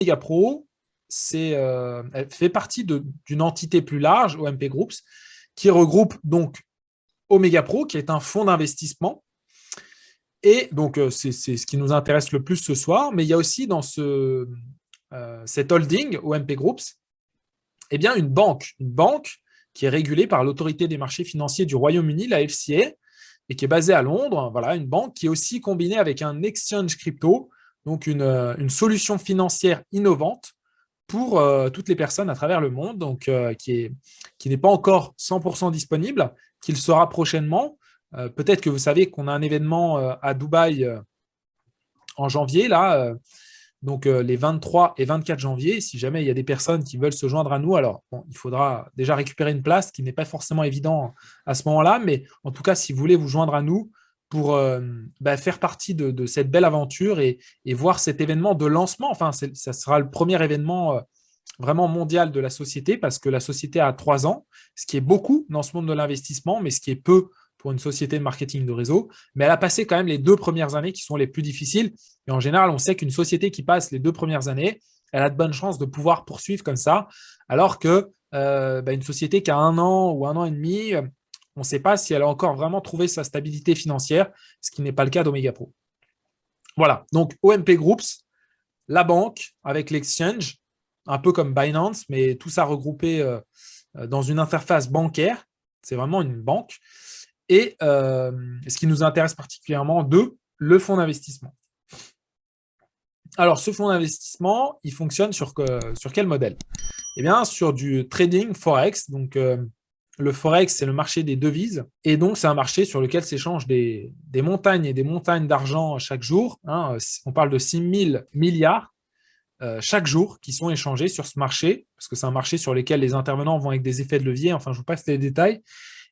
Omega Pro, elle fait partie d'une entité plus large, OMP Groups, qui regroupe donc Omega Pro, qui est un fonds d'investissement. Et donc, c'est ce qui nous intéresse le plus ce soir. Mais il y a aussi dans cette holding, OMP Groups, eh bien, une banque qui est régulée par l'autorité des marchés financiers du Royaume-Uni, la FCA, et qui est basée à Londres. Voilà, une banque qui est aussi combinée avec un exchange crypto, donc une solution financière innovante pour toutes les personnes à travers le monde, donc qui n'est pas encore 100% disponible, qu'il sera prochainement. Peut-être que vous savez qu'on a un événement à Dubaï en janvier, là, donc les 23 et 24 janvier. Si jamais il y a des personnes qui veulent se joindre à nous, alors bon, il faudra déjà récupérer une place, ce qui n'est pas forcément évident à ce moment-là, mais en tout cas, si vous voulez vous joindre à nous pour faire partie de cette belle aventure et voir cet événement de lancement, enfin, ça sera le premier événement vraiment mondial de la société, parce que la société a 3 ans, ce qui est beaucoup dans ce monde de l'investissement, mais ce qui est peu pour une société de marketing de réseau. Mais elle a passé quand même les 2 premières années qui sont les plus difficiles. Et en général, on sait qu'une société qui passe les 2 premières années, elle a de bonnes chances de pouvoir poursuivre comme ça, alors que une société qui a 1 an ou 1 an et demi, on ne sait pas si elle a encore vraiment trouvé sa stabilité financière, ce qui n'est pas le cas d'Omega Pro. Voilà, donc OMP Groups, la banque avec l'exchange, un peu comme Binance, mais tout ça regroupé dans une interface bancaire. C'est vraiment une banque. Et ce qui nous intéresse particulièrement, le fonds d'investissement. Alors, ce fonds d'investissement, il fonctionne sur quel modèle? Eh bien, sur du trading Forex. Donc, le Forex, c'est le marché des devises. Et donc, c'est un marché sur lequel s'échangent des montagnes et des montagnes d'argent chaque jour. Hein. On parle de 6 000 milliards chaque jour qui sont échangés sur ce marché, parce que c'est un marché sur lequel les intervenants vont avec des effets de levier. Enfin, je vous passe les détails.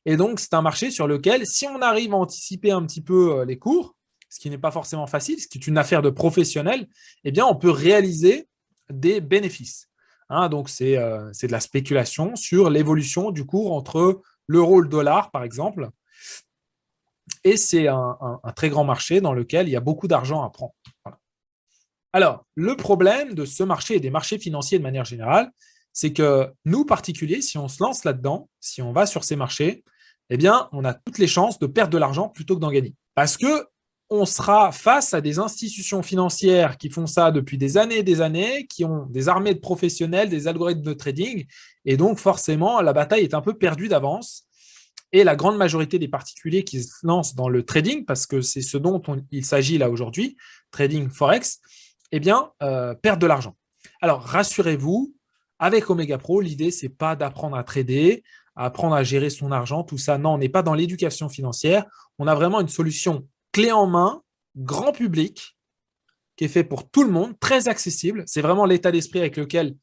Et donc, c'est un marché sur lequel, si on arrive à anticiper un petit peu les cours, ce qui n'est pas forcément facile, ce qui est une affaire de professionnels, eh bien, on peut réaliser des bénéfices. Hein, donc, c'est de la spéculation sur l'évolution du cours entre l'euro et le dollar, par exemple. Et c'est un très grand marché dans lequel il y a beaucoup d'argent à prendre. Voilà. Alors, le problème de ce marché et des marchés financiers de manière générale, c'est que nous, particuliers, si on se lance là-dedans, si on va sur ces marchés, eh bien, on a toutes les chances de perdre de l'argent plutôt que d'en gagner. Parce que on sera face à des institutions financières qui font ça depuis des années, qui ont des armées de professionnels, des algorithmes de trading, et donc forcément, la bataille est un peu perdue d'avance. Et la grande majorité des particuliers qui se lancent dans le trading, parce que c'est ce dont il s'agit là aujourd'hui, trading Forex, eh bien, perdent de l'argent. Alors, rassurez-vous, avec Omega Pro, l'idée, ce n'est pas d'apprendre à trader, à apprendre à gérer son argent, tout ça. Non, on n'est pas dans l'éducation financière. On a vraiment une solution clé en main, grand public, qui est fait pour tout le monde, très accessible. C'est vraiment l'état d'esprit avec lequel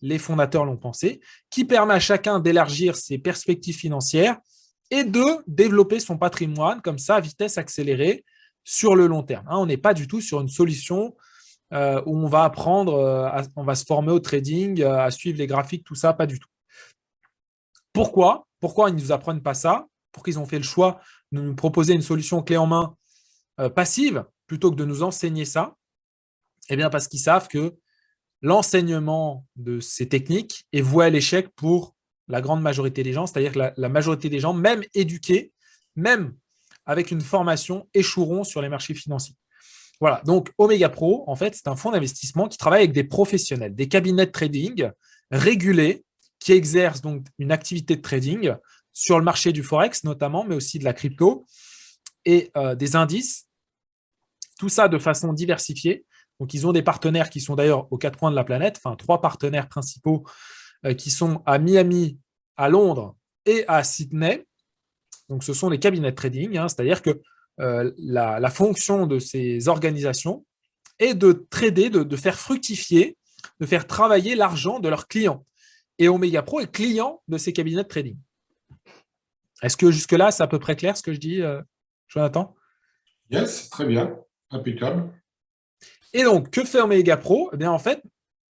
les fondateurs l'ont pensé, qui permet à chacun d'élargir ses perspectives financières et de développer son patrimoine comme ça à vitesse accélérée sur le long terme. Hein, on n'est pas du tout sur une solution où on va apprendre, on va se former au trading, à suivre les graphiques, tout ça, pas du tout. Pourquoi ils ne nous apprennent pas ça? Pourquoi ils ont fait le choix de nous proposer une solution clé en main passive plutôt que de nous enseigner ça? Eh bien, parce qu'ils savent que l'enseignement de ces techniques est voué à l'échec pour la grande majorité des gens, c'est-à-dire que la majorité des gens, même éduqués, même avec une formation, échoueront sur les marchés financiers. Voilà, donc Omega Pro, en fait, c'est un fonds d'investissement qui travaille avec des professionnels, des cabinets de trading régulés qui exercent donc une activité de trading sur le marché du Forex notamment, mais aussi de la crypto et des indices, tout ça de façon diversifiée. Donc, ils ont des partenaires qui sont d'ailleurs aux 4 coins de la planète, enfin 3 partenaires principaux qui sont à Miami, à Londres et à Sydney. Donc, ce sont les cabinets de trading, hein, c'est-à-dire que la fonction de ces organisations est de trader, de faire fructifier, de faire travailler l'argent de leurs clients. Et Omega Pro est client de ces cabinets de trading. Est-ce que jusque-là, c'est à peu près clair ce que je dis, Jonathan? Yes, très bien, impeccable. Et donc, que fait Omega Pro? Eh bien, en fait,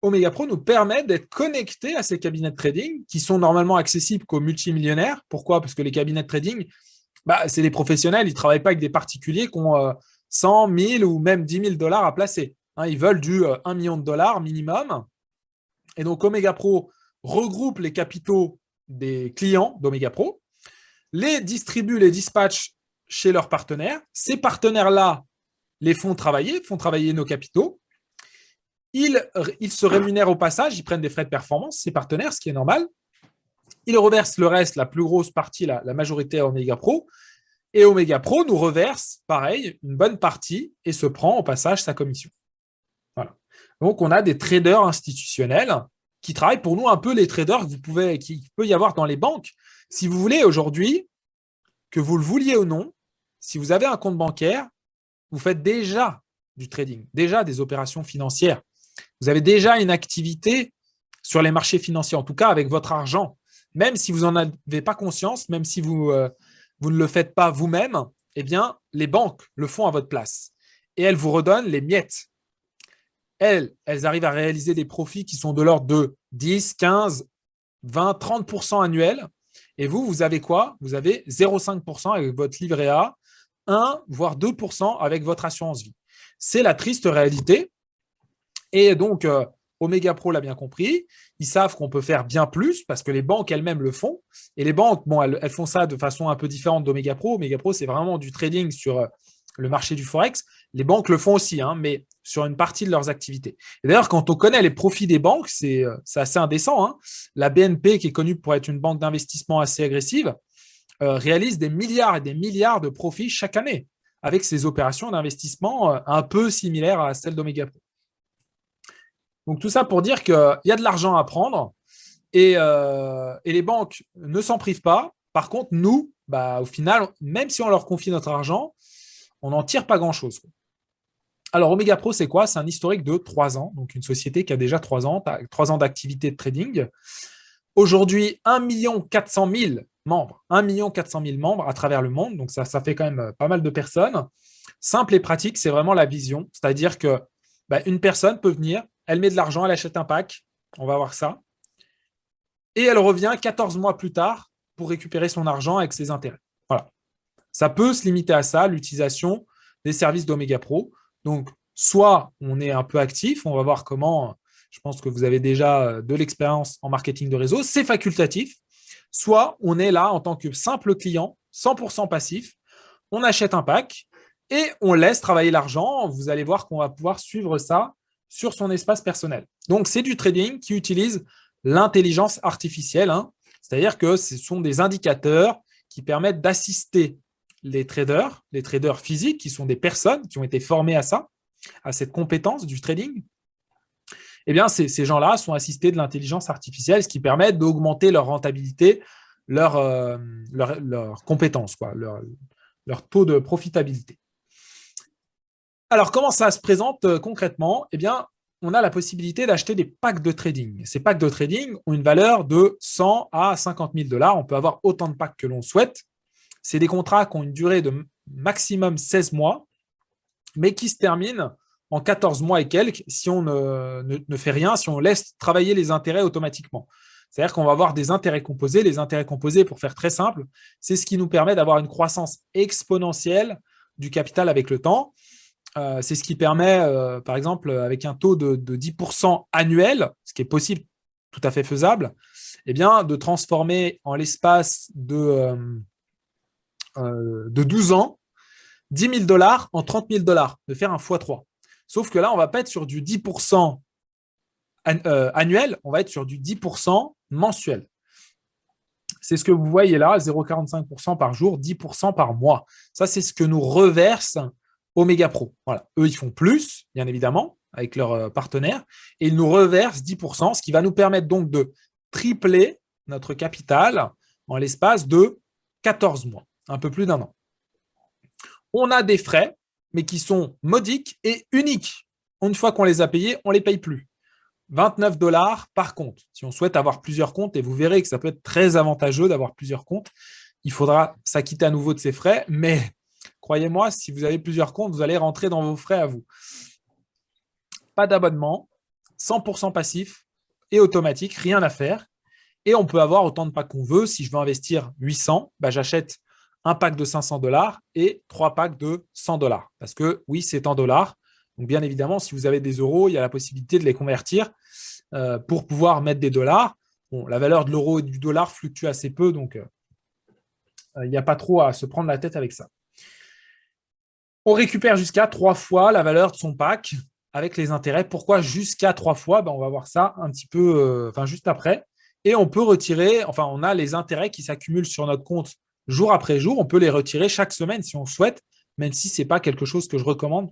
Omega Pro nous permet d'être connectés à ces cabinets de trading qui sont normalement accessibles qu'aux multimillionnaires. Pourquoi? Parce que les cabinets de trading, c'est des professionnels, ils ne travaillent pas avec des particuliers qui ont 100, 1000 ou même 10 000 dollars à placer. Hein, ils veulent du 1 million de dollars minimum. Et donc, Omega Pro regroupe les capitaux des clients d'Omega Pro, les distribue, les dispatche chez leurs partenaires. Ces partenaires-là les font travailler nos capitaux. Ils se rémunèrent au passage, ils prennent des frais de performance, ces partenaires, ce qui est normal. Ils reversent le reste, la plus grosse partie, la majorité à Omega Pro. Et Omega Pro nous reverse, pareil, une bonne partie et se prend au passage sa commission. Voilà. Donc, on a des traders institutionnels qui travaillent pour nous un peu les traders qu'il peut y avoir dans les banques. Si vous voulez aujourd'hui, que vous le vouliez ou non, si vous avez un compte bancaire, vous faites déjà du trading, déjà des opérations financières. Vous avez déjà une activité sur les marchés financiers, en tout cas avec votre argent. Même si vous n'en avez pas conscience, même si vous ne le faites pas vous-même, eh bien, les banques le font à votre place. Et elles vous redonnent les miettes. Elles arrivent à réaliser des profits qui sont de l'ordre de 10, 15, 20, 30% annuels. Et vous avez quoi? Vous avez 0,5% avec votre livret A, 1, voire 2% avec votre assurance vie. C'est la triste réalité. Et donc, Omega Pro l'a bien compris. Ils savent qu'on peut faire bien plus parce que les banques elles-mêmes le font. Et les banques, bon, elles font ça de façon un peu différente d'Omega Pro. Omega Pro, c'est vraiment du trading sur le marché du Forex. Les banques le font aussi, hein, mais sur une partie de leurs activités. Et d'ailleurs, quand on connaît les profits des banques, c'est assez indécent. Hein. La BNP, qui est connue pour être une banque d'investissement assez agressive, réalise des milliards et des milliards de profits chaque année avec ses opérations d'investissement un peu similaires à celles d'Omega Pro. Donc, tout ça pour dire qu'il y a de l'argent à prendre et les banques ne s'en privent pas. Par contre, nous, au final, même si on leur confie notre argent, on n'en tire pas grand-chose. Alors, Omega Pro, c'est quoi? C'est un historique de 3 ans, donc une société qui a déjà 3 ans d'activité de trading. Aujourd'hui, 1 400 000 membres, 1 400 000 membres à travers le monde, donc ça fait quand même pas mal de personnes. Simple et pratique, c'est vraiment la vision, c'est-à-dire que une personne peut venir, elle met de l'argent, elle achète un pack, on va voir ça, et elle revient 14 mois plus tard pour récupérer son argent avec ses intérêts. Voilà. Ça peut se limiter à ça, l'utilisation des services d'Omega Pro. Donc, soit on est un peu actif, on va voir comment, je pense que vous avez déjà de l'expérience en marketing de réseau, c'est facultatif, soit on est là en tant que simple client, 100% passif, on achète un pack et on laisse travailler l'argent. Vous allez voir qu'on va pouvoir suivre ça sur son espace personnel. Donc, c'est du trading qui utilise l'intelligence artificielle, hein. C'est-à-dire que ce sont des indicateurs qui permettent d'assister les traders physiques, qui sont des personnes qui ont été formées à ça, à cette compétence du trading. Eh bien, ces gens-là sont assistés de l'intelligence artificielle, ce qui permet d'augmenter leur rentabilité, leur compétence, leur taux de profitabilité. Alors, comment ça se présente concrètement? Eh bien, on a la possibilité d'acheter des packs de trading. Ces packs de trading ont une valeur de 100 à 50 000 $. On peut avoir autant de packs que l'on souhaite. C'est des contrats qui ont une durée de maximum 16 mois, mais qui se terminent en 14 mois et quelques si on ne fait rien, si on laisse travailler les intérêts automatiquement. C'est-à-dire qu'on va avoir des intérêts composés. Les intérêts composés, pour faire très simple, c'est ce qui nous permet d'avoir une croissance exponentielle du capital avec le temps. C'est ce qui permet, par exemple, avec un taux de 10% annuel, ce qui est possible, tout à fait faisable, eh bien, de transformer en l'espace de 12 ans 10 000 $ en 30 000 $, de faire un x3. Sauf que là, on ne va pas être sur du 10% annuel, on va être sur du 10% mensuel. C'est ce que vous voyez là, 0,45% par jour, 10% par mois. Ça, c'est ce que nous reverse Omega Pro. Voilà. Eux, ils font plus, bien évidemment, avec leurs partenaires, et ils nous reversent 10%, ce qui va nous permettre donc de tripler notre capital en l'espace de 14 mois, un peu plus d'1 an. On a des frais, mais qui sont modiques et uniques. Une fois qu'on les a payés, on ne les paye plus. 29 $ par compte. Si on souhaite avoir plusieurs comptes, et vous verrez que ça peut être très avantageux d'avoir plusieurs comptes, il faudra s'acquitter à nouveau de ces frais, mais croyez-moi, si vous avez plusieurs comptes, vous allez rentrer dans vos frais à vous. Pas d'abonnement, 100% passif et automatique, rien à faire. Et on peut avoir autant de packs qu'on veut. Si je veux investir 800, j'achète un pack de 500 $ et 3 packs de 100 $. Parce que oui, c'est en dollars. Donc, bien évidemment, si vous avez des euros, il y a la possibilité de les convertir pour pouvoir mettre des dollars. Bon, la valeur de l'euro et du dollar fluctue assez peu, donc il n'y a pas trop à se prendre la tête avec ça. On récupère jusqu'à 3 fois la valeur de son pack avec les intérêts. Pourquoi jusqu'à 3 fois? On va voir ça un petit peu juste après. Et on peut retirer, on a les intérêts qui s'accumulent sur notre compte jour après jour. On peut les retirer chaque semaine si on souhaite, même si ce n'est pas quelque chose que je recommande.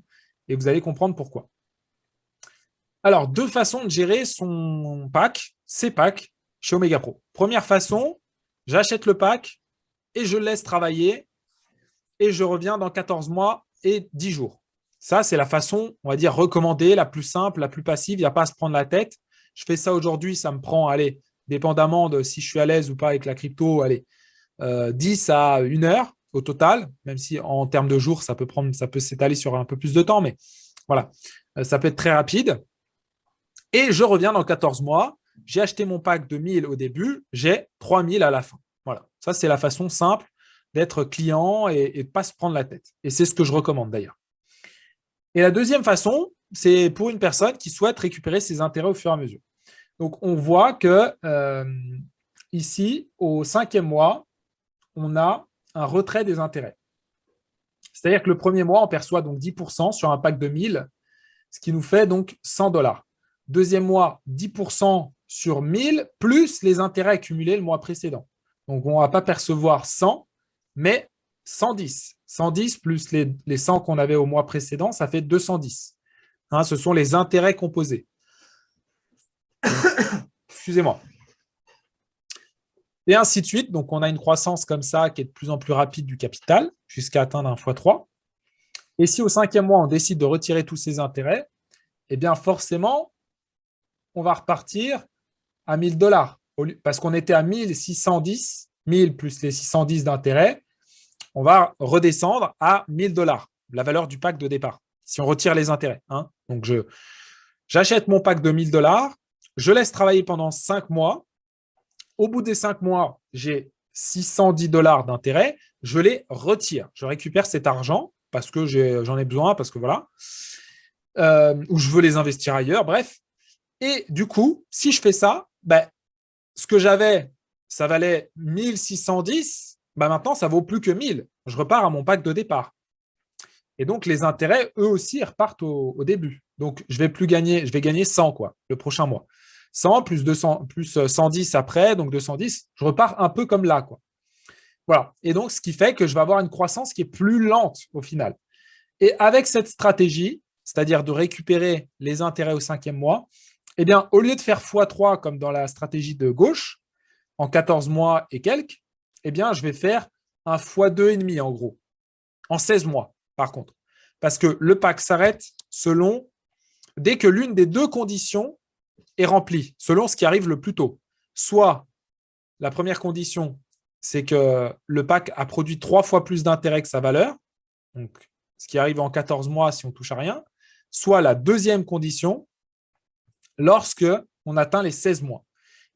Et vous allez comprendre pourquoi. Alors, 2 façons de gérer son pack, ses packs, chez Omega Pro. Première façon, j'achète le pack et je le laisse travailler et je reviens dans 14 mois et 10 jours. Ça, c'est la façon, on va dire, recommandée, la plus simple, la plus passive. Il n'y a pas à se prendre la tête. Je fais ça aujourd'hui, ça me prend, dépendamment de si je suis à l'aise ou pas avec la crypto, 10 à 1 heure au total, même si en termes de jours, ça peut s'étaler sur un peu plus de temps, mais voilà, ça peut être très rapide. Et je reviens dans 14 mois. J'ai acheté mon pack de 1000 au début, j'ai 3000 à la fin. Voilà, ça, c'est la façon simple d'être client et de ne pas se prendre la tête. Et c'est ce que je recommande d'ailleurs. Et la deuxième façon, c'est pour une personne qui souhaite récupérer ses intérêts au fur et à mesure. Donc, on voit que ici, au 5e mois, on a un retrait des intérêts. C'est-à-dire que le premier mois, on perçoit donc 10% sur un pack de 1000, ce qui nous fait donc 100 $. Deuxième mois, 10% sur 1000, plus les intérêts accumulés le mois précédent. Donc, on ne va pas percevoir 100, mais 110. 110 plus les 100 qu'on avait au mois précédent, ça fait 210. Ce sont les intérêts composés. Excusez-moi. Et ainsi de suite. Donc, on a une croissance comme ça qui est de plus en plus rapide du capital jusqu'à atteindre un x3. Et si au 5e mois, on décide de retirer tous ces intérêts, eh bien forcément, on va repartir à 1000 $. Parce qu'on était à 1610, 1000 plus les 610 d'intérêt, on va redescendre à 1000 $, la valeur du pack de départ, si on retire les intérêts. Donc, j'achète mon pack de 1000 $, je laisse travailler pendant 5 mois. Au bout des 5 mois, j'ai 610 $ d'intérêt, je les retire. Je récupère cet argent parce que j'en ai besoin, parce que voilà, ou je veux les investir ailleurs, bref. Et du coup, si je fais ça, ce que j'avais, ça valait 1610, maintenant, ça vaut plus que 1000. Je repars à mon pack de départ. Et donc, les intérêts, eux aussi, repartent au début. Donc, je vais gagner 100 le prochain mois. 100 plus 200 plus 110 après, donc 210, je repars un peu comme là. Voilà. Et donc, ce qui fait que je vais avoir une croissance qui est plus lente au final. Et avec cette stratégie, c'est-à-dire de récupérer les intérêts au 5e mois, eh bien, au lieu de faire x3 comme dans la stratégie de gauche, en 14 mois et quelques, eh bien, je vais faire un x2,5 en gros, en 16 mois par contre. Parce que le pack s'arrête dès que l'une des deux conditions est remplie, selon ce qui arrive le plus tôt. Soit la première condition, c'est que le pack a produit 3 fois plus d'intérêt que sa valeur, donc ce qui arrive en 14 mois si on ne touche à rien. Soit la deuxième condition, lorsque on atteint les 16 mois.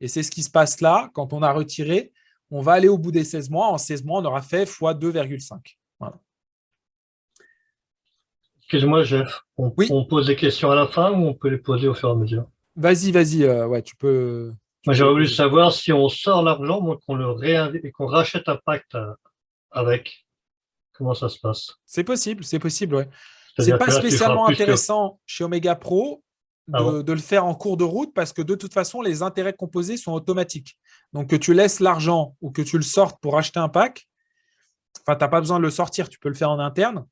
Et c'est ce qui se passe là, quand on a retiré, on va aller au bout des 16 mois. En 16 mois, on aura fait x 2,5. Voilà. Excuse-moi, Jeff. On pose des questions à la fin ou on peut les poser au fur et à mesure? Vas-y, tu peux. Moi, j'aurais voulu savoir si on sort l'argent, qu'on le réinvite et qu'on rachète un pacte avec. Comment ça se passe? C'est possible, ouais. C'est pas spécialement intéressant chez Omega Pro de le faire en cours de route parce que de toute façon, les intérêts composés sont automatiques. Donc, que tu laisses l'argent ou que tu le sortes pour acheter un pack, tu n'as pas besoin de le sortir, tu peux le faire en interne.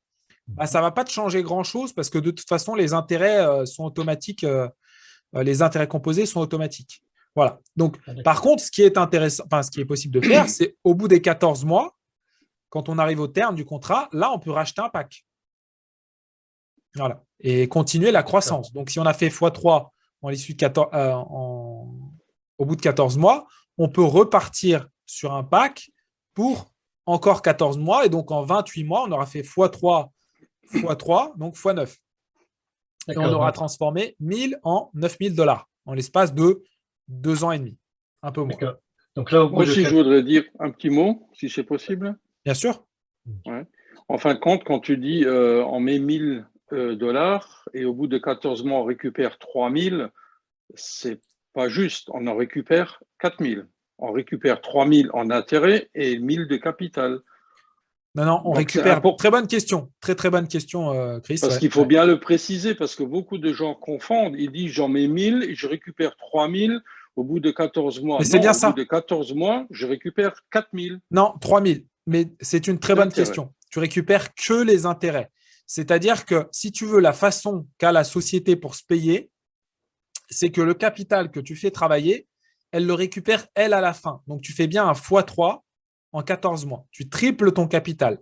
Ça ne va pas te changer grand-chose parce que de toute façon, les intérêts sont automatiques. Les intérêts composés sont automatiques. Voilà. Donc, par contre, ce qui est intéressant, ce qui est possible de faire, c'est au bout des 14 mois, quand on arrive au terme du contrat, là, on peut racheter un pack. Voilà. Et continuer la croissance. Donc, si on a fait x3 au bout de 14 mois, on peut repartir sur un pack pour encore 14 mois. Et donc, en 28 mois, on aura fait x3, donc x9. Et on aura transformé 1000 en 9000 $ en l'espace de 2 ans et demi. Un peu moins. Donc là, moi aussi, je voudrais dire un petit mot, si c'est possible. Bien sûr. Ouais. En fin de compte, quand tu dis on met 1000 dollars et au bout de 14 mois, on récupère 3 000, c'est pas juste. On en récupère 4 000. On récupère 3 000 en intérêt et 1 000 de capital. Non, on Donc, c'est récupère. important. Très bonne question. Très, très bonne question, Chris. Parce Ouais, qu'il faut ouais. bien le préciser, parce que beaucoup de gens confondent. Ils disent j'en mets 1 000 et je récupère 3 000 au bout de 14 mois. Mais c'est Non, bien au bout ça. de 14 mois, je récupère 4 000 Non, 3000. Mais c'est une très bonne d'intérêt. question. Tu récupères que les intérêts. C'est-à-dire que si tu veux, la façon qu'a la société pour se payer, c'est que le capital que tu fais travailler, elle le récupère, elle, à la fin. Donc, tu fais bien un x3 en 14 mois. Tu triples ton capital.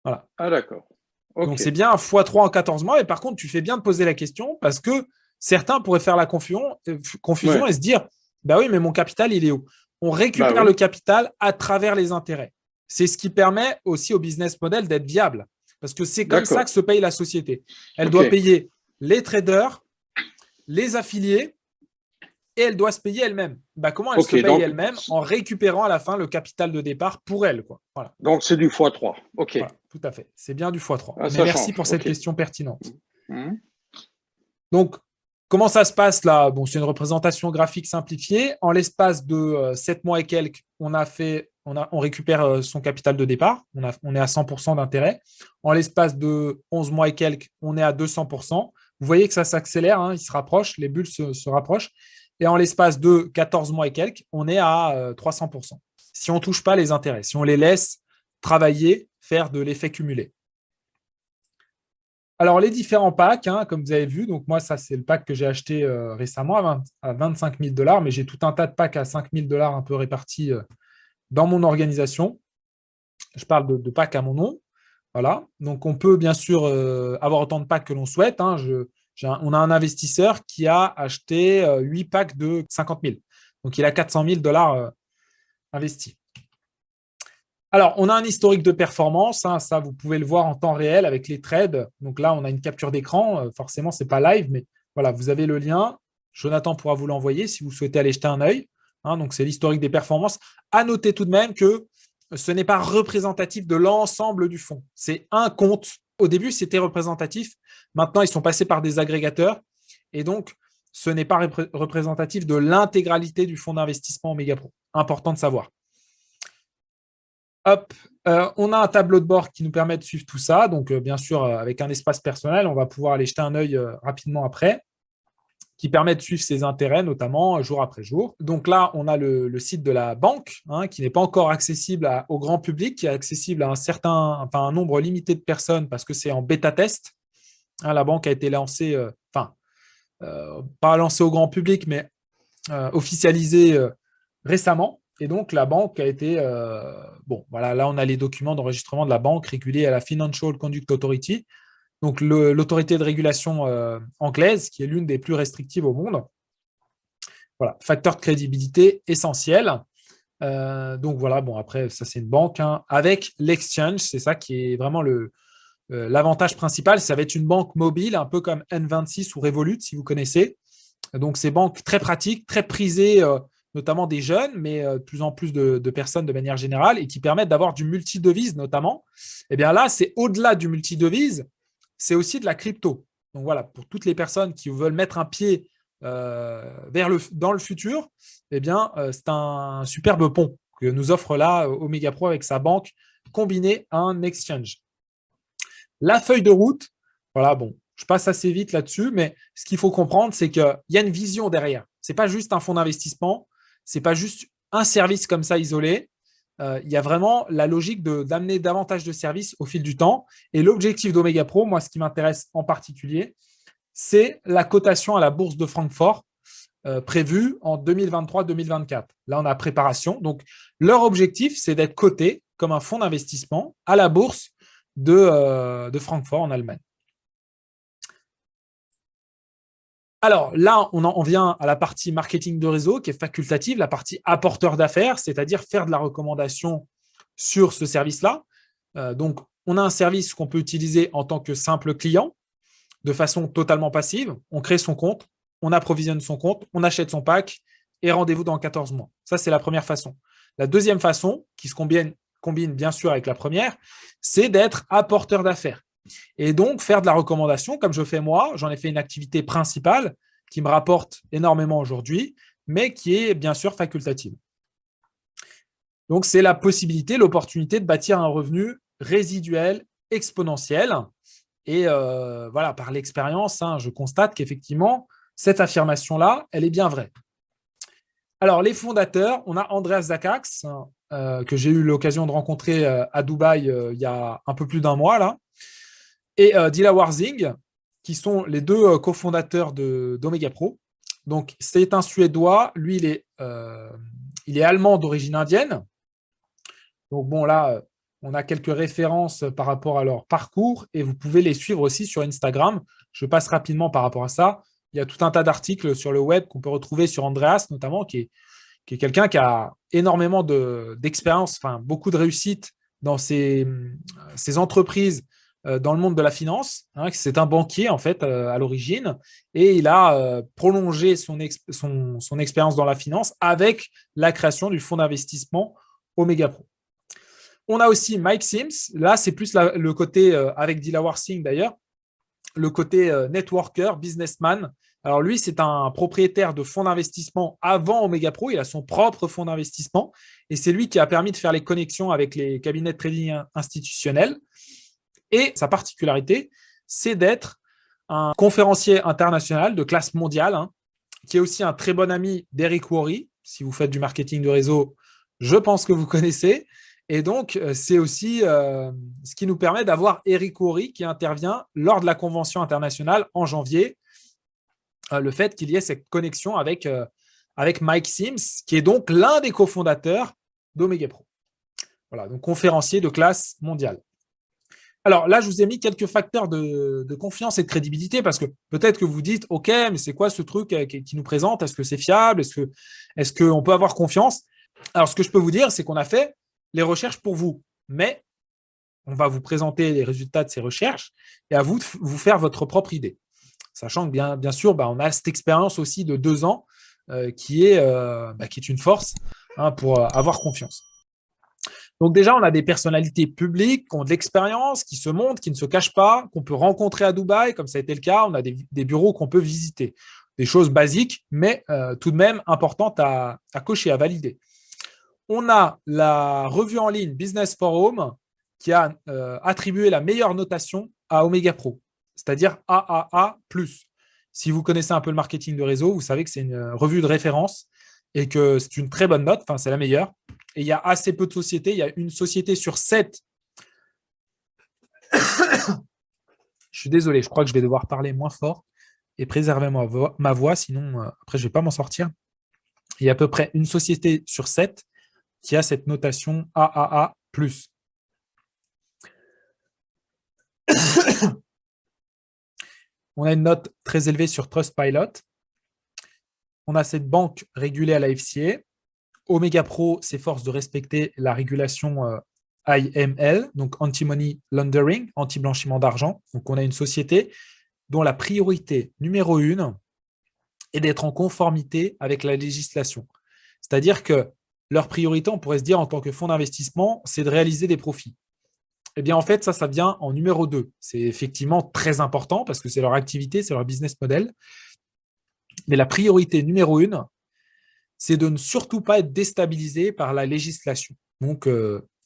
Voilà. Ah, d'accord. Donc, OK. c'est bien un x3 en 14 mois. Et par contre, tu fais bien de poser la question parce que certains pourraient faire la confusion Ouais. et se dire, bah oui, mais mon capital, il est où? On Bah récupère oui. le capital à travers les intérêts. C'est ce qui permet aussi au business model d'être viable. Parce que c'est comme ça que D'accord. se paye la société. Elle doit OK. payer les traders, les affiliés, et elle doit se payer elle-même. Bah, comment elle se OK. paye elle-même? En récupérant à la fin le capital de départ pour elle, quoi. Voilà. Donc c'est du x3. OK. Voilà, tout à fait. C'est bien du x3. Ah, Mais ça merci change. pour cette OK. question pertinente. Mhm. Donc, comment ça se passe là? Bon, c'est une représentation graphique simplifiée. En l'espace de 7 mois et quelques, on récupère son capital de départ. On est à 100% d'intérêt. En l'espace de 11 mois et quelques, on est à 200%. Vous voyez que ça s'accélère, hein, il se rapproche, les bulles se rapprochent. Et en l'espace de 14 mois et quelques, on est à 300%. Si on ne touche pas les intérêts, si on les laisse travailler, faire de l'effet cumulé. Alors, les différents packs, hein, comme vous avez vu, donc moi, ça, c'est le pack que j'ai acheté récemment à 25 000 $, mais j'ai tout un tas de packs à 5 000 $ un peu répartis dans mon organisation. Je parle de packs à mon nom. Voilà. Donc, on peut bien sûr avoir autant de packs que l'on souhaite. Hein. On a un investisseur qui a acheté 8 packs de 50 000. Donc, il a 400 000 $ investis. Alors, on a un historique de performance, hein, ça vous pouvez le voir en temps réel avec les trades. Donc là, on a une capture d'écran, forcément, ce n'est pas live, mais voilà, vous avez le lien. Jonathan pourra vous l'envoyer si vous souhaitez aller jeter un œil. Hein, donc, c'est l'historique des performances. À noter tout de même que ce n'est pas représentatif de l'ensemble du fonds. C'est un compte. Au début, c'était représentatif. Maintenant, ils sont passés par des agrégateurs. Et donc, ce n'est pas représentatif de l'intégralité du fonds d'investissement Omega Pro. Important de savoir. Hop, on a un tableau de bord qui nous permet de suivre tout ça. Donc, bien sûr, avec un espace personnel, on va pouvoir aller jeter un œil rapidement après, qui permet de suivre ses intérêts, notamment jour après jour. Donc là, on a le site de la banque, hein, qui n'est pas encore accessible au grand public, qui est accessible à un nombre limité de personnes parce que c'est en bêta-test. Hein, la banque a été lancée, pas lancée au grand public, mais officialisée récemment. Et donc, la banque a été… voilà, là, on a les documents d'enregistrement de la banque régulée à la Financial Conduct Authority, donc l'autorité de régulation anglaise, qui est l'une des plus restrictives au monde. Voilà, facteur de crédibilité essentiel. Donc, voilà, bon, après, ça, c'est une banque. Hein, avec l'exchange, c'est ça qui est vraiment l'avantage principal. Ça va être une banque mobile, un peu comme N26 ou Revolut, si vous connaissez. Donc, ces banques très pratiques, très prisées, notamment des jeunes, mais de plus en plus de personnes de manière générale, et qui permettent d'avoir du multidevise notamment. Et bien là, c'est au-delà du multidevise, c'est aussi de la crypto. Donc voilà, pour toutes les personnes qui veulent mettre un pied dans le futur, eh bien, c'est un superbe pont que nous offre là Omega Pro avec sa banque combinée à un exchange. La feuille de route, voilà, bon, je passe assez vite là-dessus, mais ce qu'il faut comprendre, c'est qu'il y a une vision derrière. Ce n'est pas juste un fonds d'investissement, ce n'est pas juste un service comme ça isolé. Il y a vraiment la logique d'amener davantage de services au fil du temps. Et l'objectif d'Omega Pro, moi, ce qui m'intéresse en particulier, c'est la cotation à la bourse de Francfort prévue en 2023-2024. Là, on a préparation. Donc, leur objectif, c'est d'être coté comme un fonds d'investissement à la bourse de Francfort en Allemagne. Alors là, on vient à la partie marketing de réseau qui est facultative, la partie apporteur d'affaires, c'est-à-dire faire de la recommandation sur ce service-là. Donc, on a un service qu'on peut utiliser en tant que simple client de façon totalement passive. On crée son compte, on approvisionne son compte, on achète son pack et rendez-vous dans 14 mois. Ça, c'est la première façon. La deuxième façon, qui se combine bien sûr avec la première, c'est d'être apporteur d'affaires. et donc faire de la recommandation, comme je fais moi. J'en ai fait une activité principale qui me rapporte énormément aujourd'hui, mais qui est bien sûr facultative. Donc, c'est la possibilité, l'opportunité de bâtir un revenu résiduel exponentiel. Et voilà, par l'expérience, je constate qu'effectivement, cette affirmation-là, elle est bien vraie. Alors, les fondateurs, on a Andreas Zakax, que j'ai eu l'occasion de rencontrer à Dubaï il y a un peu plus d'un mois, là, et Dilawar Singh, qui sont les deux cofondateurs d'Omega Pro. Donc, c'est un Suédois. Lui, il est allemand d'origine indienne. Donc, bon, là, on a quelques références par rapport à leur parcours et vous pouvez les suivre aussi sur Instagram. Je passe rapidement par rapport à ça. Il y a tout un tas d'articles sur le web qu'on peut retrouver sur Andreas, notamment, qui est quelqu'un qui a énormément d'expérience, enfin, beaucoup de réussite dans ses entreprises dans le monde de la finance. C'est un banquier, en fait, à l'origine, et il a prolongé son expérience dans la finance avec la création du fonds d'investissement Omega Pro. On a aussi Mike Sims. Là, c'est plus le côté, avec Dilawar Singh d'ailleurs, le côté networker, businessman. Alors lui, c'est un propriétaire de fonds d'investissement avant Omega Pro. Il a son propre fonds d'investissement et c'est lui qui a permis de faire les connexions avec les cabinets de trading institutionnels. Et sa particularité, c'est d'être un conférencier international de classe mondiale, qui est aussi un très bon ami d'Eric Worre. Si vous faites du marketing de réseau, je pense que vous connaissez. Et donc, c'est aussi ce qui nous permet d'avoir Eric Worre qui intervient lors de la convention internationale en janvier. Le fait qu'il y ait cette connexion avec Mike Sims, qui est donc l'un des cofondateurs d'Omega Pro. Voilà, donc conférencier de classe mondiale. Alors là, je vous ai mis quelques facteurs de confiance et de crédibilité parce que peut-être que vous dites, OK, mais c'est quoi ce truc qui nous présente? Est-ce que c'est fiable? Est-ce qu'on peut avoir confiance? Alors, ce que je peux vous dire, c'est qu'on a fait les recherches pour vous, mais on va vous présenter les résultats de ces recherches et à vous de vous faire votre propre idée. Sachant que bien sûr, on a cette expérience aussi de 2 ans qui est une force pour avoir confiance. Donc déjà, on a des personnalités publiques qui ont de l'expérience, qui se montrent, qui ne se cachent pas, qu'on peut rencontrer à Dubaï, comme ça a été le cas. On a des bureaux qu'on peut visiter. Des choses basiques, mais tout de même importantes à cocher, à valider. On a la revue en ligne Business Forum qui a attribué la meilleure notation à Omega Pro, c'est-à-dire AAA+. Si vous connaissez un peu le marketing de réseau, vous savez que c'est une revue de référence et que c'est une très bonne note, enfin c'est la meilleure. Et il y a assez peu de sociétés, il y a une société sur 7. Je suis désolé, je crois que je vais devoir parler moins fort et préserver ma voix, sinon après je ne vais pas m'en sortir. Il y a à peu près une société sur 7 qui a cette notation AAA+. On a une note très élevée sur Trustpilot. On a cette banque régulée à la FCA. Omega Pro s'efforce de respecter la régulation AML, donc Anti-Money Laundering, anti-blanchiment d'argent. Donc, on a une société dont la priorité numéro 1 est d'être en conformité avec la législation. C'est-à-dire que leur priorité, on pourrait se dire en tant que fonds d'investissement, c'est de réaliser des profits. Eh bien, en fait, ça vient en numéro 2. C'est effectivement très important parce que c'est leur activité, c'est leur business model. Mais la priorité numéro 1, c'est de ne surtout pas être déstabilisé par la législation. Donc,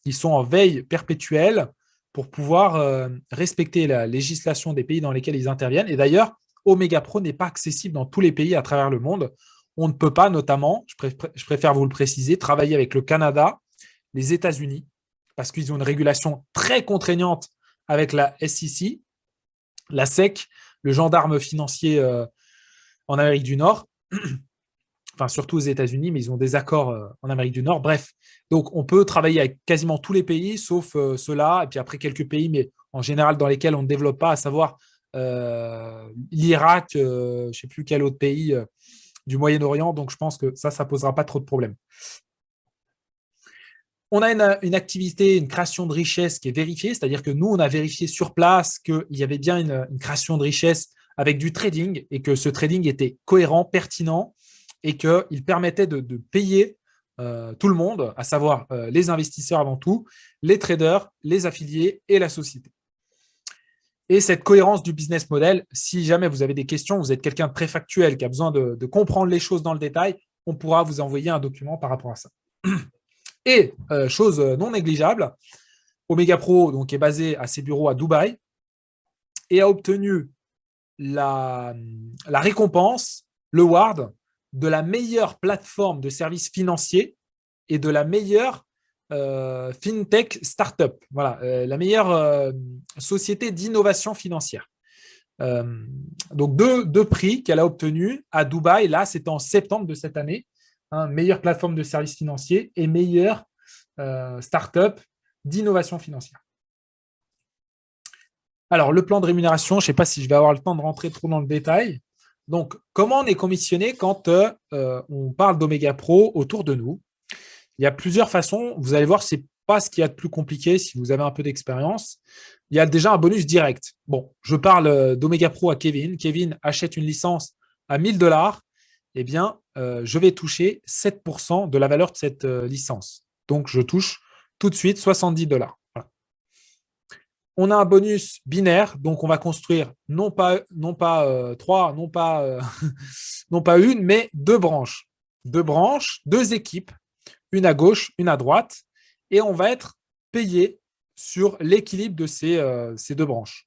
ils sont en veille perpétuelle pour pouvoir respecter la législation des pays dans lesquels ils interviennent. Et d'ailleurs, Omega Pro n'est pas accessible dans tous les pays à travers le monde. On ne peut pas, notamment, je préfère vous le préciser, travailler avec le Canada, les États-Unis, parce qu'ils ont une régulation très contraignante avec la SEC, la SEC, le gendarme financier en Amérique du Nord, enfin surtout aux États-Unis, mais ils ont des accords en Amérique du Nord. Bref, donc on peut travailler avec quasiment tous les pays, sauf ceux-là, et puis après quelques pays, mais en général dans lesquels on ne développe pas, à savoir l'Irak, je ne sais plus quel autre pays du Moyen-Orient, donc je pense que ça ne posera pas trop de problèmes. On a une activité, une création de richesse qui est vérifiée, c'est-à-dire que nous, on a vérifié sur place qu'il y avait bien une création de richesse avec du trading et que ce trading était cohérent, pertinent et qu'il permettait de payer tout le monde, à savoir les investisseurs avant tout, les traders, les affiliés et la société. Et cette cohérence du business model, si jamais vous avez des questions, vous êtes quelqu'un de très factuel qui a besoin de comprendre les choses dans le détail, on pourra vous envoyer un document par rapport à ça. Et chose non négligeable, Omega Pro donc, est basé à ses bureaux à Dubaï et a obtenu la récompense, le award de la meilleure plateforme de services financiers et de la meilleure fintech startup, voilà, la meilleure société d'innovation financière. Donc deux prix qu'elle a obtenus à Dubaï, là c'était en septembre de cette année, meilleure plateforme de services financiers et meilleure startup d'innovation financière. Alors, le plan de rémunération, je ne sais pas si je vais avoir le temps de rentrer trop dans le détail. Donc, comment on est commissionné quand on parle d'Omega Pro autour de nous? Il y a plusieurs façons. Vous allez voir, ce n'est pas ce qu'il y a de plus compliqué si vous avez un peu d'expérience. Il y a déjà un bonus direct. Bon, je parle d'Omega Pro à Kevin. Kevin achète une licence à 1 000 $. Eh bien, je vais toucher 7% de la valeur de cette licence. Donc, je touche tout de suite 70 $. Voilà. On a un bonus binaire, donc on va construire non pas trois, non pas une, mais deux branches. Deux branches, deux équipes, une à gauche, une à droite, et on va être payé sur l'équilibre de ces deux branches.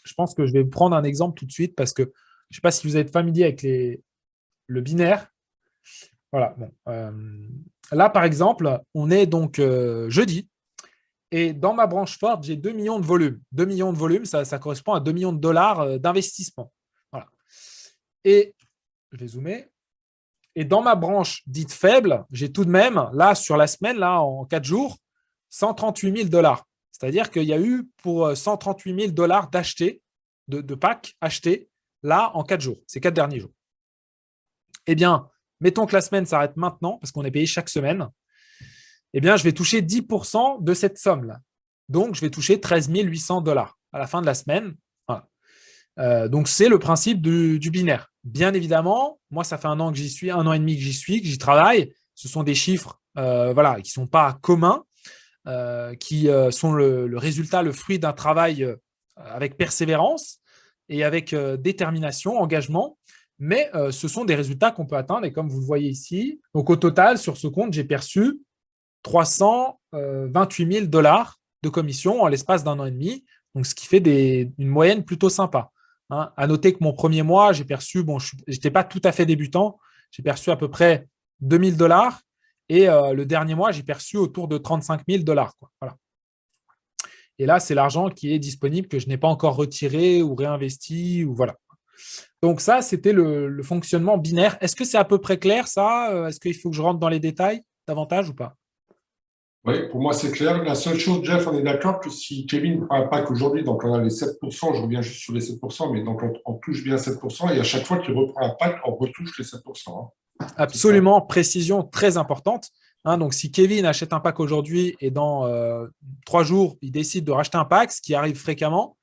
Je pense que je vais prendre un exemple tout de suite parce que je ne sais pas si vous êtes familier avec le binaire. Voilà. Bon, là, par exemple, on est donc jeudi. Et dans ma branche forte, j'ai 2 millions de volume. 2 millions de volume, ça correspond à 2 millions de dollars d'investissement. Voilà. Et je vais zoomer. Et dans ma branche dite faible, j'ai tout de même, là, sur la semaine, là, en 4 jours, 138 000 $. C'est-à-dire qu'il y a eu pour 138 000 $ d'achetés, de packs achetés, là, en 4 jours, ces 4 derniers jours. Eh bien, mettons que la semaine s'arrête maintenant, parce qu'on est payé chaque semaine. Eh bien, je vais toucher 10% de cette somme-là. Donc, je vais toucher 13 800 $ à la fin de la semaine. Voilà. Donc, c'est le principe du binaire. Bien évidemment, moi, ça fait 1 an que j'y suis, 1 an et demi que j'y travaille. Ce sont des chiffres qui ne sont pas communs, qui sont le résultat, le fruit d'un travail avec persévérance et avec détermination, engagement. Mais ce sont des résultats qu'on peut atteindre. Et comme vous le voyez ici, donc au total, sur ce compte, j'ai perçu 328 000 $ de commission en l'espace d'1 an et demi, donc ce qui fait une moyenne plutôt sympa. À noter que mon premier mois, j'ai perçu, bon, je n'étais pas tout à fait débutant, j'ai perçu à peu près 2 000 $ et le dernier mois, j'ai perçu autour de 35 000 $. Voilà. Et là, c'est l'argent qui est disponible que je n'ai pas encore retiré ou réinvesti. Ou voilà. Donc ça, c'était le fonctionnement binaire. Est-ce que c'est à peu près clair ça? Est-ce qu'il faut que je rentre dans les détails davantage ou pas? Oui, pour moi, c'est clair. La seule chose, Jeff, on est d'accord que si Kevin prend un pack aujourd'hui, donc on a les 7%, je reviens juste sur les 7%, mais donc on touche bien 7%, et à chaque fois qu'il reprend un pack, on retouche les 7%. Absolument, précision très importante. Donc, si Kevin achète un pack aujourd'hui et dans 3 jours, il décide de racheter un pack, ce qui arrive fréquemment,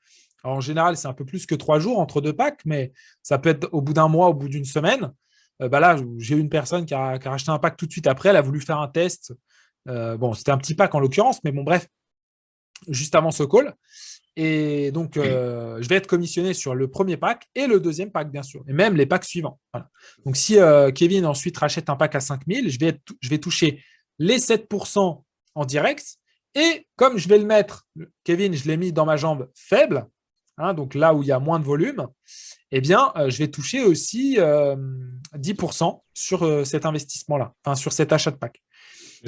alors en général, c'est un peu plus que 3 jours entre 2 packs, mais ça peut être au bout d'un mois, au bout d'une semaine. Là, j'ai eu une personne qui a racheté un pack tout de suite après, elle a voulu faire un test. Bon, c'était un petit pack en l'occurrence, mais bon, bref, juste avant ce call. Et donc, je vais être commissionné sur le premier pack et le deuxième pack, bien sûr, et même les packs suivants. Voilà. Donc, si Kevin ensuite rachète un pack à 5 000, je vais toucher les 7% en direct. Et comme je vais le mettre, Kevin, je l'ai mis dans ma jambe faible, donc là où il y a moins de volume, eh bien, je vais toucher aussi 10% sur cet investissement-là, enfin sur cet achat de pack.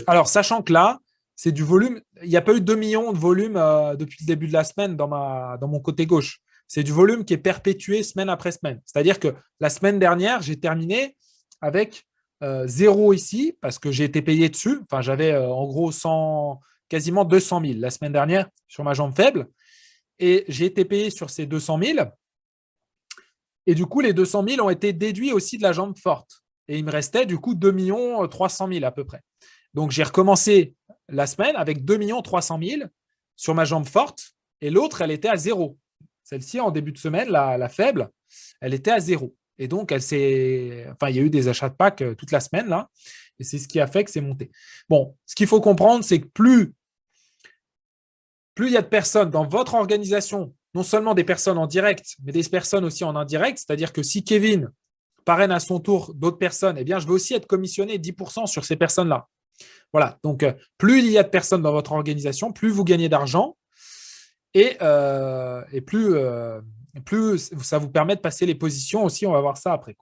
Alors, sachant que là, c'est du volume. Il n'y a pas eu 2 millions de volume depuis le début de la semaine dans mon côté gauche. C'est du volume qui est perpétué semaine après semaine. C'est-à-dire que la semaine dernière, j'ai terminé avec 0 ici parce que j'ai été payé dessus. Enfin, j'avais en gros quasiment 200 000 la semaine dernière sur ma jambe faible. Et j'ai été payé sur ces 200 000. Et du coup, les 200 000 ont été déduits aussi de la jambe forte. Et il me restait du coup 2 300 000 à peu près. Donc, j'ai recommencé la semaine avec 2 300 000 sur ma jambe forte et l'autre, elle était à 0. Celle-ci, en début de semaine, la faible, elle était à 0. Et donc, il y a eu des achats de packs toute la semaine là, et c'est ce qui a fait que c'est monté. Bon, ce qu'il faut comprendre, c'est que plus il y a de personnes dans votre organisation, non seulement des personnes en direct, mais des personnes aussi en indirect. C'est-à-dire que si Kevin parraine à son tour d'autres personnes, eh bien, je veux aussi être commissionné 10% sur ces personnes-là. Voilà. Donc, plus il y a de personnes dans votre organisation, plus vous gagnez d'argent et plus ça vous permet de passer les positions aussi. On va voir ça après.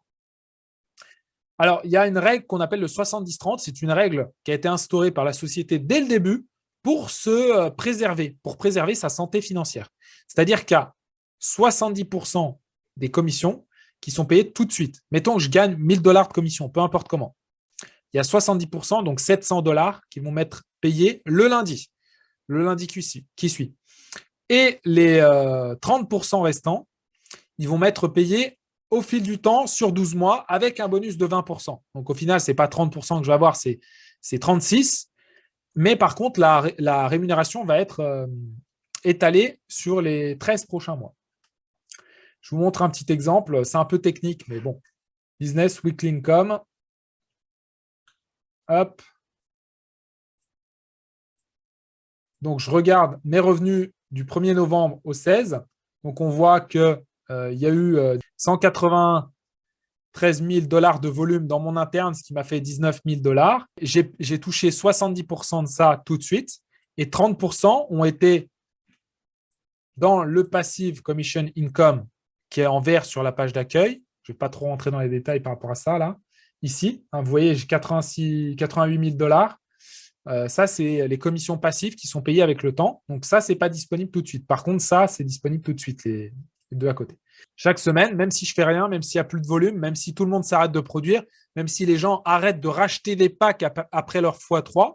Alors, il y a une règle qu'on appelle le 70-30. C'est une règle qui a été instaurée par la société dès le début pour se préserver, pour préserver sa santé financière. C'est-à-dire qu'il y a 70% des commissions qui sont payées tout de suite. Mettons que je gagne 1 000 $ de commission, peu importe comment. Il y a 70%, donc 700 $ qui vont m'être payés le lundi qui suit. Et les 30% restants, ils vont m'être payés au fil du temps sur 12 mois avec un bonus de 20%. Donc au final, ce n'est pas 30% que je vais avoir, c'est 36%. Mais par contre, la rémunération va être étalée sur les 13 prochains mois. Je vous montre un petit exemple. C'est un peu technique, mais bon. Business Weekly Income. Hop. Donc, je regarde mes revenus du 1er novembre au 16. Donc, on voit qu'il y a eu 193 000 $ de volume dans mon interne, ce qui m'a fait 19 000 $. J'ai touché 70% de ça tout de suite et 30% ont été dans le Passive Commission Income qui est en vert sur la page d'accueil. Je ne vais pas trop rentrer dans les détails par rapport à ça, là. Ici, vous voyez, j'ai 88 000 $. Ça, c'est les commissions passives qui sont payées avec le temps. Donc, ça, ce n'est pas disponible tout de suite. Par contre, ça, c'est disponible tout de suite, les deux à côté. Chaque semaine, même si je ne fais rien, même s'il n'y a plus de volume, même si tout le monde s'arrête de produire, même si les gens arrêtent de racheter des packs après leur x3,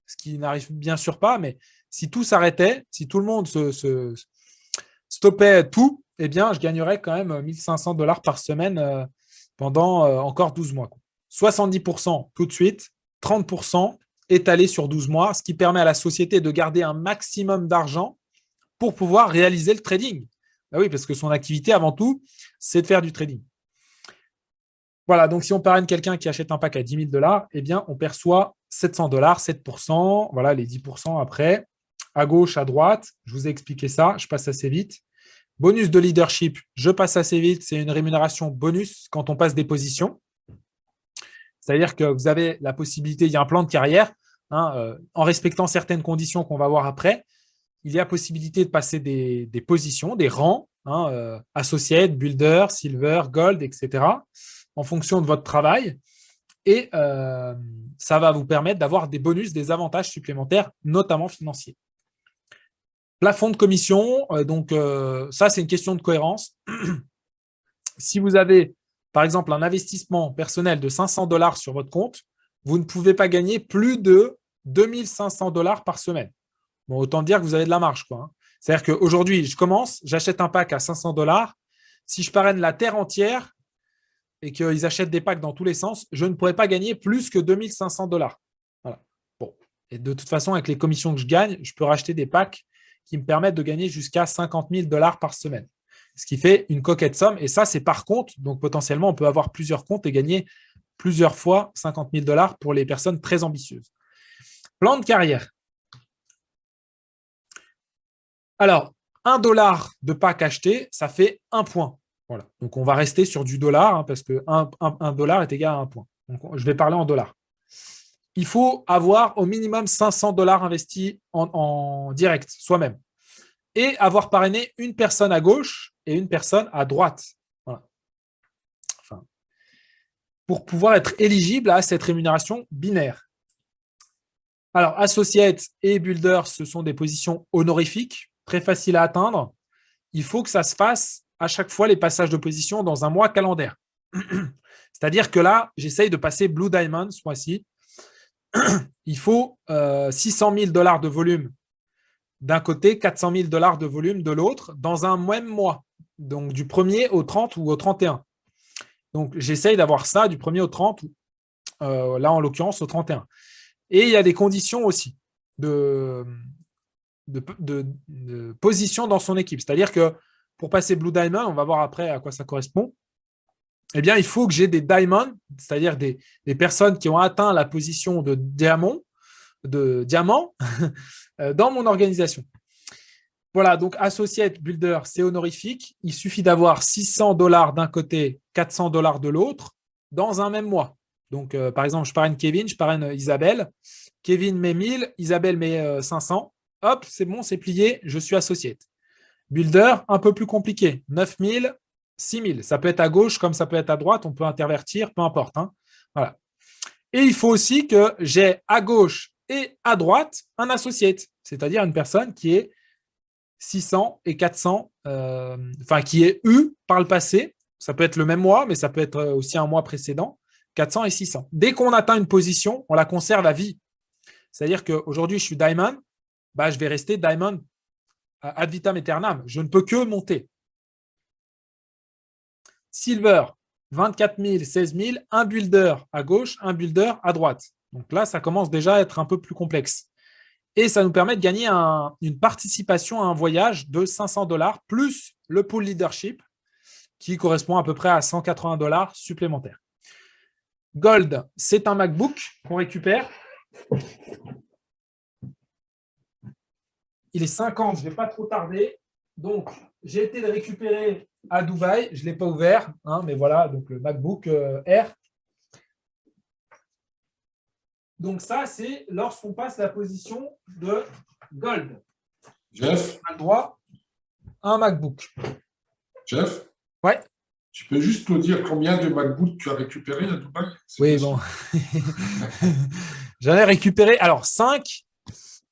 ce qui n'arrive bien sûr pas, mais si tout s'arrêtait, si tout le monde se stoppait tout, eh bien, je gagnerais quand même 1 500 $ par semaine pendant encore 12 mois. 70% tout de suite, 30% étalé sur 12 mois, ce qui permet à la société de garder un maximum d'argent pour pouvoir réaliser le trading. Ben oui, parce que son activité, avant tout, c'est de faire du trading. Voilà, donc si on parraine quelqu'un qui achète un pack à 10 000 $, eh bien, on perçoit 700 $, 7%, voilà les 10% après. À gauche, à droite, je vous ai expliqué ça, je passe assez vite. Bonus de leadership, je passe assez vite, c'est une rémunération bonus quand on passe des positions. C'est-à-dire que vous avez la possibilité, il y a un plan de carrière, en respectant certaines conditions qu'on va voir après, il y a possibilité de passer des positions, des rangs, associate, builder, silver, gold, etc., en fonction de votre travail. Et ça va vous permettre d'avoir des bonus, des avantages supplémentaires, notamment financiers. Plafond de commission, ça, c'est une question de cohérence. Si vous avez, par exemple, un investissement personnel de 500 $ sur votre compte, vous ne pouvez pas gagner plus de 2 500 $ par semaine. Bon, autant dire que vous avez de la marge, quoi. C'est-à-dire qu'aujourd'hui, je commence, j'achète un pack à 500 $. Si je parraine la terre entière et qu'ils achètent des packs dans tous les sens, je ne pourrais pas gagner plus que 2 500 $. Voilà. Bon. Et de toute façon, avec les commissions que je gagne, je peux racheter des packs qui me permettent de gagner jusqu'à 50 000 $ par semaine. Ce qui fait une coquette somme. Et ça, c'est par compte. Donc, potentiellement, on peut avoir plusieurs comptes et gagner plusieurs fois 50 000 $ pour les personnes très ambitieuses. Plan de carrière. Alors, 1 $ de pack acheté, ça fait 1 point. Voilà. Donc, on va rester sur du dollar parce que 1 $ est égal à 1 point. Donc, je vais parler en dollars. Il faut avoir au minimum 500 $ investis en direct, soi-même. Et avoir parrainé une personne à gauche et une personne à droite. Voilà. Enfin, pour pouvoir être éligible à cette rémunération binaire. Alors, associate et builder, ce sont des positions honorifiques, très faciles à atteindre. Il faut que ça se fasse à chaque fois les passages de position dans un mois calendaire. C'est-à-dire que là, j'essaye de passer Blue Diamond ce mois-ci. Il faut 600 000 $ de volume d'un côté, 400 000 $ de volume de l'autre dans un même mois. Donc, du 1er au 30 ou au 31. Donc, j'essaye d'avoir ça du 1er au 30, là, en l'occurrence, au 31. Et il y a des conditions aussi de position dans son équipe. C'est-à-dire que pour passer Blue Diamond, on va voir après à quoi ça correspond, eh bien, il faut que j'ai des diamonds, c'est-à-dire des personnes qui ont atteint la position de diamant dans mon organisation. Voilà, donc Associate Builder, c'est honorifique. Il suffit d'avoir $600 d'un côté, $400 de l'autre dans un même mois. Donc, par exemple, je parraine Kevin, je parraine Isabelle. Kevin met 1000, Isabelle met 500. Hop, c'est bon, c'est plié, je suis associate. Builder, un peu plus compliqué. 9000, 6000. Ça peut être à gauche comme ça peut être à droite, on peut intervertir, peu importe. Hein. Voilà. Et il faut aussi que j'ai à gauche et à droite un associate, c'est-à-dire une personne qui est 600 et 400, qui est eu par le passé. Ça peut être le même mois, mais ça peut être aussi un mois précédent, 400 et 600. Dès qu'on atteint une position, on la conserve à vie. C'est-à-dire qu'aujourd'hui, je suis Diamond, je vais rester Diamond ad vitam aeternam. Je ne peux que monter. Silver, 24 000, 16 000, un builder à gauche, un builder à droite. Donc là, ça commence déjà à être un peu plus complexe. Et ça nous permet de gagner une participation à un voyage de $500 plus le pool leadership qui correspond à peu près à $180 supplémentaires. Gold, c'est un MacBook qu'on récupère. Il est 50, je ne vais pas trop tarder. Donc, j'ai été le récupérer à Dubaï. Je ne l'ai pas ouvert, mais voilà, donc le MacBook Air. Donc ça, c'est lorsqu'on passe la position de Gold. Jeff, On a le droit à un MacBook. Jeff, Ouais. Tu peux juste nous dire combien de MacBook tu as récupéré à Dubaï? Oui, bon. J'en ai récupéré, alors 5,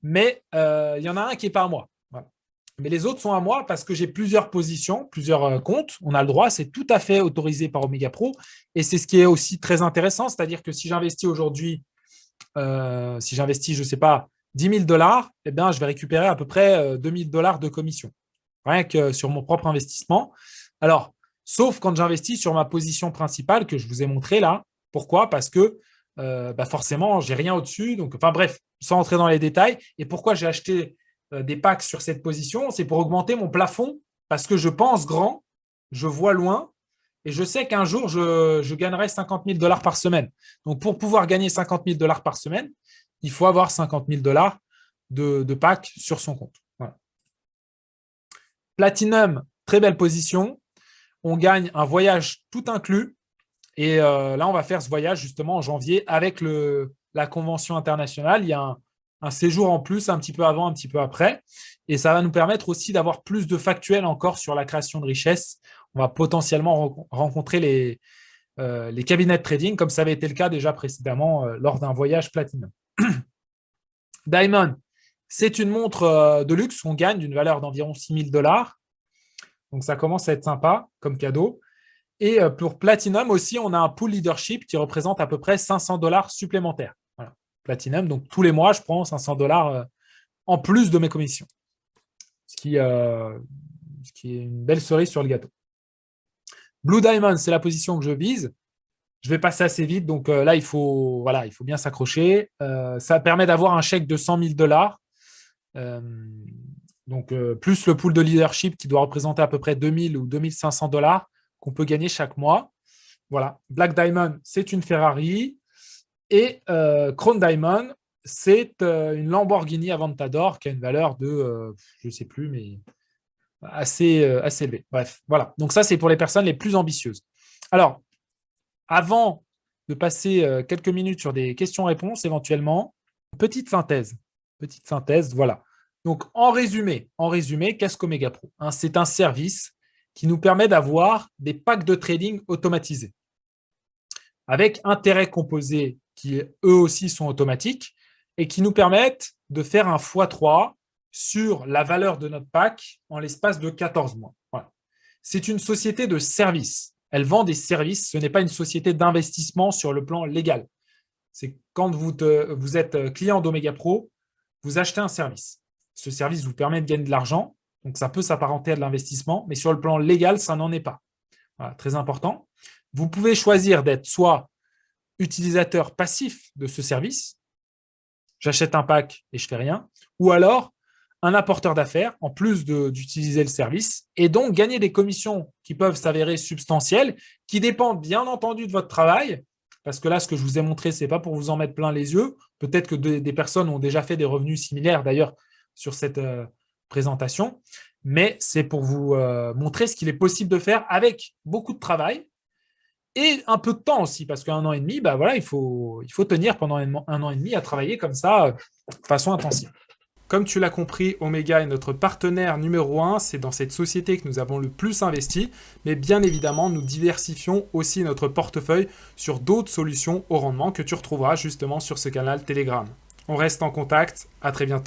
mais il y en a un qui n'est pas à moi. Voilà. Mais les autres sont à moi parce que j'ai plusieurs positions, plusieurs comptes. On a le droit, c'est tout à fait autorisé par Omega Pro. Et c'est ce qui est aussi très intéressant, c'est-à-dire que si j'investis aujourd'hui, je ne sais pas, $10 000, je vais récupérer à peu près $2 000 de commission, rien que sur mon propre investissement. Alors, sauf quand j'investis sur ma position principale que je vous ai montré là. Pourquoi? Parce que forcément, je n'ai rien au-dessus. Donc, bref, sans entrer dans les détails. Et pourquoi j'ai acheté des packs sur cette position? C'est pour augmenter mon plafond parce que je pense grand, je vois loin et je sais qu'un jour, je gagnerai $50 000 par semaine. Donc, pour pouvoir gagner $50 000 par semaine, il faut avoir $50 000 de packs sur son compte. Voilà. Platinum, très belle position. On gagne un voyage tout inclus. Et là, on va faire ce voyage justement en janvier avec la convention internationale. Il y a un séjour en plus, un petit peu avant, un petit peu après. Et ça va nous permettre aussi d'avoir plus de factuels encore sur la création de richesse. On va potentiellement rencontrer les cabinets de trading, comme ça avait été le cas déjà précédemment lors d'un voyage Platinum. Diamond, c'est une montre de luxe qu'on gagne d'une valeur d'environ $6 000. Donc, ça commence à être sympa comme cadeau. Et pour Platinum aussi, on a un pool leadership qui représente à peu près $500 supplémentaires. Voilà. Platinum, donc tous les mois, je prends $500 en plus de mes commissions. Ce qui est une belle cerise sur le gâteau. Blue Diamond, c'est la position que je vise. Je vais passer assez vite, donc là, il faut bien s'accrocher. Ça permet d'avoir un chèque de $100 000. Donc, plus le pool de leadership qui doit représenter à peu près $2 000 ou $2 500 qu'on peut gagner chaque mois. Voilà. Black Diamond, c'est une Ferrari. Et Crown Diamond, c'est une Lamborghini Aventador qui a une valeur de, je ne sais plus, mais assez élevée. Bref, voilà. Donc ça, c'est pour les personnes les plus ambitieuses. Alors, avant de passer quelques minutes sur des questions-réponses éventuellement, petite synthèse, voilà. Donc, en résumé, qu'est-ce qu'Omega Pro? C'est un service qui nous permet d'avoir des packs de trading automatisés avec intérêts composés qui, eux aussi, sont automatiques et qui nous permettent de faire un x3 sur la valeur de notre pack en l'espace de 14 mois. Voilà. C'est une société de services. Elle vend des services. Ce n'est pas une société d'investissement sur le plan légal. C'est quand vous êtes client d'Omega Pro, vous achetez un service. Ce service vous permet de gagner de l'argent. Donc, ça peut s'apparenter à de l'investissement, mais sur le plan légal, ça n'en est pas. Voilà, très important. Vous pouvez choisir d'être soit utilisateur passif de ce service, j'achète un pack et je ne fais rien, ou alors un apporteur d'affaires, en plus d'utiliser le service, et donc gagner des commissions qui peuvent s'avérer substantielles, qui dépendent bien entendu de votre travail, parce que là, ce que je vous ai montré, ce n'est pas pour vous en mettre plein les yeux. Peut-être que des personnes ont déjà fait des revenus similaires, d'ailleurs, sur cette présentation, mais c'est pour vous montrer ce qu'il est possible de faire avec beaucoup de travail et un peu de temps aussi, parce qu'un an et demi, bah voilà, il faut tenir pendant un an et demi à travailler comme ça, de façon intensive. Comme tu l'as compris, Omega est notre partenaire numéro 1, c'est dans cette société que nous avons le plus investi, mais bien évidemment, nous diversifions aussi notre portefeuille sur d'autres solutions au rendement que tu retrouveras justement sur ce canal Telegram. On reste en contact, à très bientôt.